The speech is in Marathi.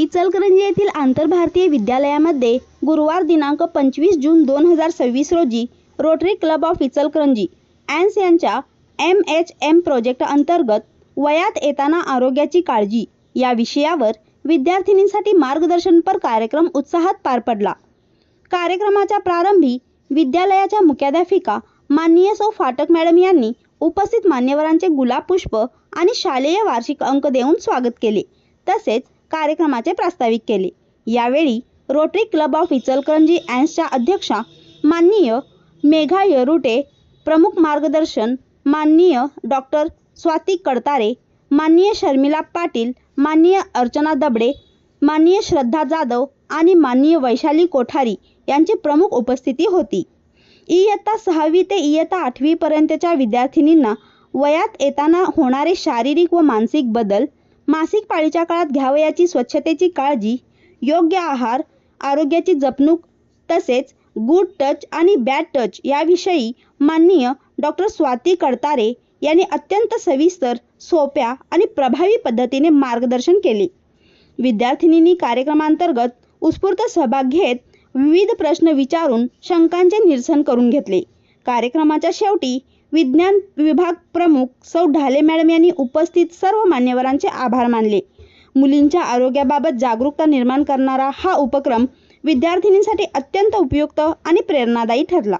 इचलकरंजी येथील आंतरभारतीय विद्यालयामध्ये गुरुवार दिनांक 25 जून 2026 रोजी rotary club of Ichalkaranji Ann's यांच्या MHM प्रोजेक्ट अंतर्गत वयात येताना आरोग्याची काळजी या विषयावर विद्यार्थिनींसाठी मार्गदर्शनपर कार्यक्रम उत्साहात पार पडला। कार्यक्रमाच्या प्रारंभी विद्यालयाच्या मुख्याध्यापिका माननीय सौ फाटक मॅडम यांनी उपस्थित मान्यवरांचे गुलाब पुष्प आणि शालेय वार्षिक अंक देऊन स्वागत केले, तसेच कार्यक्रमाचे प्रास्ताविक केले। यावेळी रोटरी क्लब ऑफ इचलकरंजी ॲन्सच्या अध्यक्षा माननीय मेघा यरुटे, प्रमुख मार्गदर्शन माननीय डॉक्टर स्वाती कडतारे, माननीय शर्मिला पाटील, माननीय अर्चना दबडे, माननीय श्रद्धा जाधव आणि माननीय वैशाली कोठारी यांची प्रमुख उपस्थिती होती। इयत्ता 6वी ते इयत्ता 8वी पर्यंतच्या विद्यार्थिनींना वयात येताना होणारे शारीरिक व मानसिक बदल, मासिक पाळीच्या काळात घ्यावयाची स्वच्छतेची काळजी, योग्य आहार, आरोग्याची जपणूक तसेच गुड टच आणि बॅड टच याविषयी माननीय डॉक्टर स्वाती कडतारे यांनी अत्यंत सविस्तर, सोप्या आणि प्रभावी पद्धतीने मार्गदर्शन केले। विद्यार्थिनींनी कार्यक्रमांतर्गत उत्स्फूर्त सहभाग घेत विविध प्रश्न विचारून शंकांचे निरसन करून घेतले। कार्यक्रमाच्या शेवटी विज्ञान विभाग प्रमुख सौ ढाले मॅडम यांनी उपस्थित सर्व मान्यवरांचे आभार मानले। मुलींच्या आरोग्याबाबत जागरूकता निर्माण करणारा हा उपक्रम विद्यार्थिनींसाठी अत्यंत उपयुक्त आणि प्रेरणादायी ठरला।